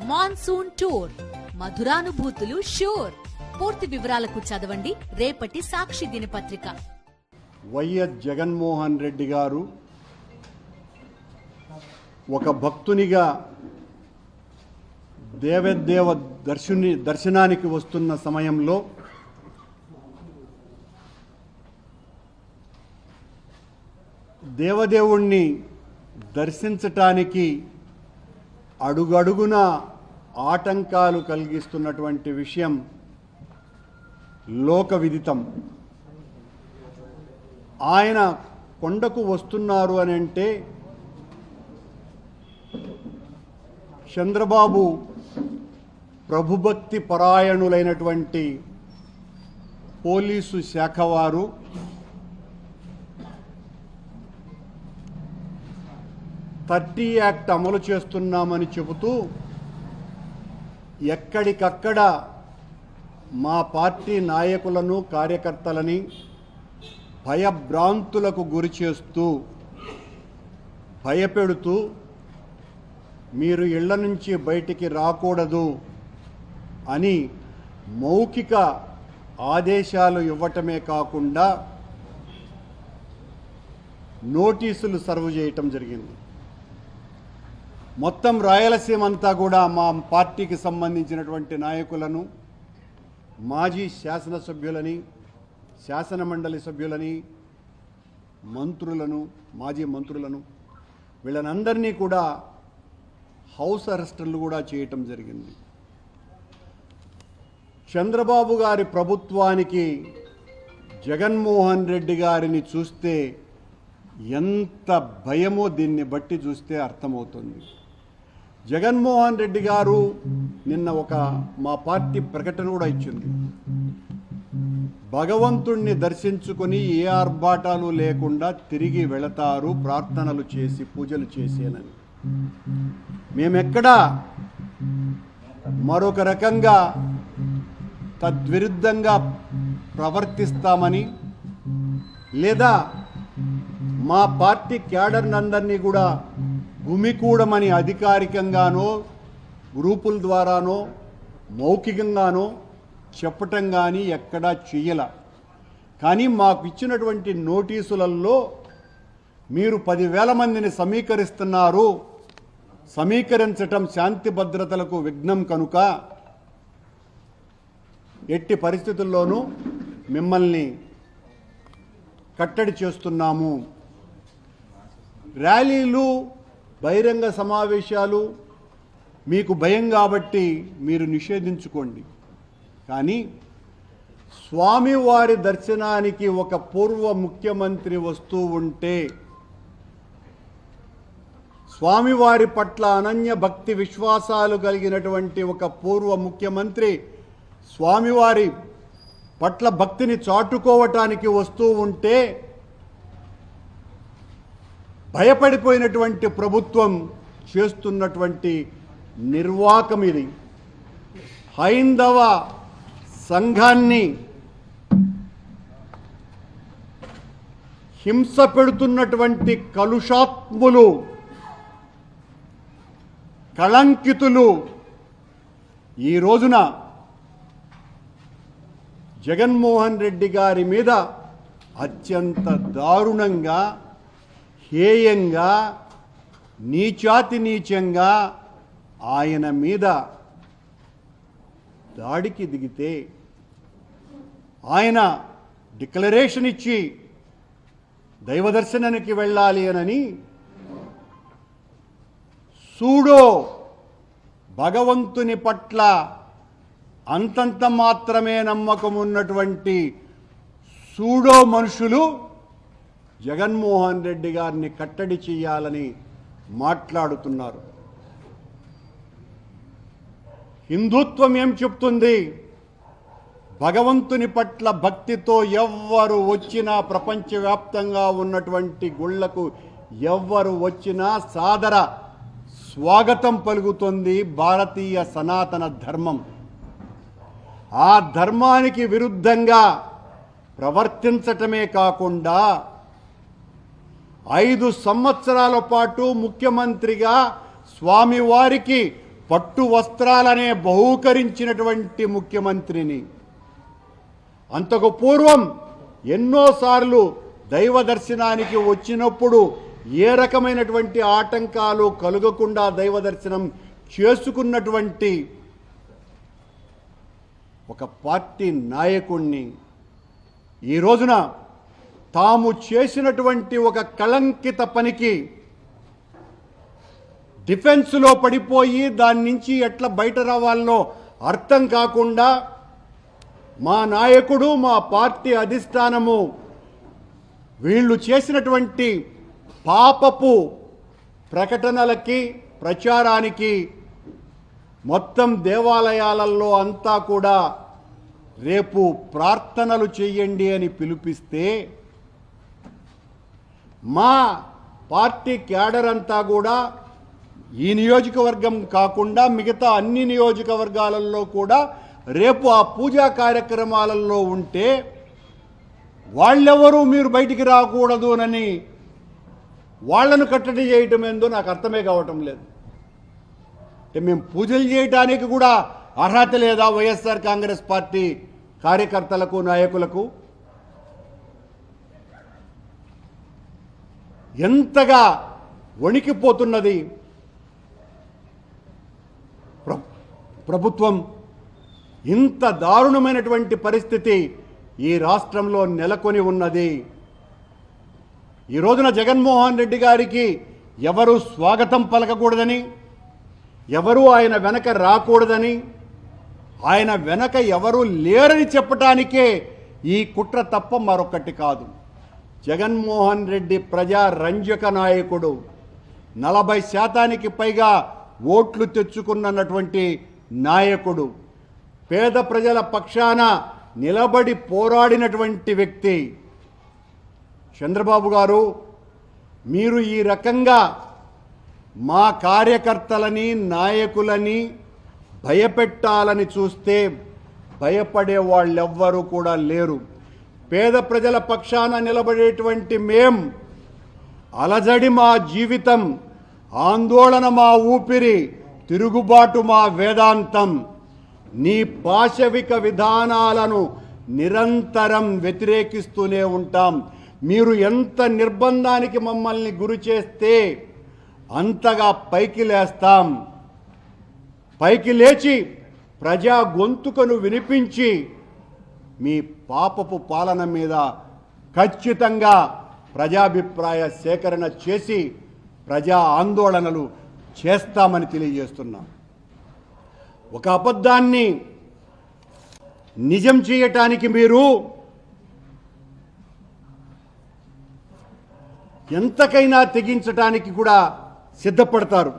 Monsoon tour, మధురానుభూతులు sure. పూర్తి వివరాలకు చదవండి రేపటి సాక్షి దినపత్రిక. వైఎస్ జగన్మోహన్ రెడ్డి గారు ఒక భక్తునిగా దేవదేవ దర్శనానికి వస్తున్న సమయంలో దేవదేవుణ్ణి దర్శించటానికి అడుగడుగున ఆటంకాలు కలిగిస్తున్నటువంటి విషయం లోక విదితం. ఆయన కొండకు వస్తున్నారు అని అంటే చంద్రబాబు ప్రభుభక్తి పరాయణులైనటువంటి పోలీసు శాఖ వారు థర్టీ యాక్ట్ అమలు చేస్తున్నామని చెబుతూ ఎక్కడికక్కడ మా పార్టీ నాయకులను కార్యకర్తలని భయభ్రాంతులకు గురి చేస్తూ భయపెడుతూ మీరు ఇళ్ల నుంచి బయటికి రాకూడదు అని మౌఖిక ఆదేశాలు ఇవ్వటమే కాకుండా నోటీసులు సర్వ్ చేయటం జరిగింది. మొత్తం రాయలసీమ అంతా కూడా మా పార్టీకి సంబంధించినటువంటి నాయకులను, మాజీ శాసనసభ్యులని, శాసనమండలి సభ్యులని, మంత్రులను, మాజీ మంత్రులను వీళ్ళనందరినీ కూడా హౌస్ అరెస్టులు కూడా చేయటం జరిగింది. చంద్రబాబు గారి ప్రభుత్వానికి జగన్మోహన్ రెడ్డి గారిని చూస్తే ఎంత భయమో దీన్ని బట్టి చూస్తే అర్థమవుతుంది. జగన్మోహన్ రెడ్డి గారు నిన్న మా పార్టీ ప్రకటన కూడా ఇచ్చింది. భగవంతుణ్ణి దర్శించుకొని ఏ ఆర్భాటాలు లేకుండా తిరిగి వెళతారు ప్రార్థనలు చేసి పూజలు చేసేనని. మేమెక్కడా మరొక రకంగా తద్విరుద్ధంగా ప్రవర్తిస్తామని లేదా మా పార్టీ క్యాడర్నందరినీ కూడా గుమికూడమని అధికారికంగానో గ్రూపుల ద్వారానో మౌఖికంగానో చెప్పటం కానీ ఎక్కడా చెయ్యల. కానీ మాకు ఇచ్చినటువంటి నోటీసులలో మీరు 10,000 మందిని సమీకరిస్తున్నారు, సమీకరించటం శాంతి భద్రతలకు విఘ్నం కనుక ఎట్టి పరిస్థితుల్లోనూ మిమ్మల్ని కట్టడి చేస్తున్నాము. ర్యాలీలు, బహిరంగ సమావేశాలు మీకు భయం కాబట్టి మీరు నిషేధించుకోండి. కానీ స్వామివారి దర్శనానికి ఒక పూర్వ ముఖ్యమంత్రి వస్తూ ఉంటే, స్వామివారి పట్ల అనన్య భక్తి విశ్వాసాలు కలిగినటువంటి ఒక పూర్వ ముఖ్యమంత్రి స్వామివారి పట్ల భక్తిని చాటుకోవటానికి వస్తూ ఉంటే భయపడిపోయినటువంటి ప్రభుత్వం చేస్తున్నటువంటి నిర్వాకం ఇది. హైందవ సంఘాన్ని హింస పెడుతున్నటువంటి కలుషాత్ములు, కళంకితులు ఈ రోజున జగన్మోహన్ రెడ్డి గారి మీద అత్యంత దారుణంగా, హేయంగా, నీచాతి నీచంగా ఆయన మీద దాడికి దిగితే ఆయన డిక్లరేషన్ ఇచ్చి దైవదర్శనానికి వెళ్ళాలి అని సూడో భగవంతుని పట్ల అంతంత మాత్రమే నమ్మకం ఉన్నటువంటి సూడో మనుషులు జగన్మోహన్ రెడ్డి గారిని కట్టడి చేయాలని మాట్లాడుతున్నారు. హిందుత్వం ఏం చెప్తుంది? భగవంతుని పట్ల భక్తితో ఎవ్వరు వచ్చినా, ప్రపంచవ్యాప్తంగా ఉన్నటువంటి గుళ్లకు ఎవ్వరు వచ్చినా సాదర స్వాగతం పలుకుతుంది భారతీయ సనాతన ధర్మం. ఆ ధర్మానికి విరుద్ధంగా ప్రవర్తించటమే కాకుండా 5 సంవత్సరాల పాటు ముఖ్యమంత్రిగా స్వామివారికి పట్టు వస్త్రాలనే బహూకరించినటువంటి ముఖ్యమంత్రిని. అంతకు పూర్వం ఎన్నోసార్లు దైవ దర్శనానికి వచ్చినప్పుడు ఏ రకమైనటువంటి ఆటంకాలు కలుగకుండా దైవ దర్శనం చేసుకున్నటువంటి ఒక పార్టీ నాయకుణ్ణి ఈ రోజున తాము చేసినటువంటి ఒక కళంకిత పనికి డిఫెన్స్లో పడిపోయి దాని నుంచి ఎట్లా బయట రావాలో అర్థం కాకుండా మా నాయకుడు మా పార్టీ అధిష్టానము వీళ్ళు చేసినటువంటి పాపపు ప్రకటనలకి ప్రచారానికి మొత్తం దేవాలయాలలో అంతా కూడా రేపు ప్రార్థనలు చేయండి అని పిలిపిస్తే మా పార్టీ క్యాడర్ అంతా కూడా ఈ నియోజకవర్గం కాకుండా మిగతా అన్ని నియోజకవర్గాలలో కూడా రేపు ఆ పూజా కార్యక్రమాలలో ఉంటే వాళ్ళెవరూ మీరు బయటికి రాకూడదునని వాళ్లను కట్టడి చేయటం ఏందో నాకు అర్థమే కావటం లేదు. అంటే మేము పూజలు చేయటానికి కూడా అర్హత లేదా వైఎస్ఆర్ కాంగ్రెస్ పార్టీ కార్యకర్తలకు నాయకులకు? ఎంతగా వణికిపోతున్నది ప్రభుత్వం. ఇంత దారుణమైనటువంటి పరిస్థితి ఈ రాష్ట్రంలో నెలకొని ఉన్నది. ఈ రోజున జగన్మోహన్ రెడ్డి గారికి ఎవరు స్వాగతం పలకకూడదని, ఎవరు ఆయన వెనక రాకూడదని, ఆయన వెనక ఎవరు లేరని చెప్పటానికే ఈ కుట్ర తప్ప మరొకటి కాదు. జగన్మోహన్ రెడ్డి ప్రజా రంజక నాయకుడు, 40% పైగా ఓట్లు తెచ్చుకున్నటువంటి నాయకుడు, పేద ప్రజల పక్షాన నిలబడి పోరాడినటువంటి వ్యక్తి. చంద్రబాబు గారు, మీరు ఈ రకంగా మా కార్యకర్తలని నాయకులని భయపెట్టాలని చూస్తే భయపడే వాళ్ళెవ్వరూ కూడా లేరు. పేద ప్రజల పక్షాన నిలబడేటువంటి మేం, అలజడి మా జీవితం, ఆందోళన మా ఊపిరి, తిరుగుబాటు మా వేదాంతం. నీ పాశవిక విధానాలను నిరంతరం వ్యతిరేకిస్తూనే ఉంటాం. మీరు ఎంత నిర్బంధానికి మమ్మల్ని గురి చేస్తే అంతగా పైకి లేస్తాం. పైకి లేచి ప్రజా గొంతుకను వినిపించి మీ పాపపు పాలన మీద ఖచ్చితంగా ప్రజాభిప్రాయ సేకరణ చేసి ప్రజా ఆందోళనలు చేస్తామని తెలియజేస్తున్నాం. ఒక అబద్ధాన్ని నిజం చేయటానికి మీరు ఎంతకైనా తెగించటానికి కూడా సిద్ధపడతారు.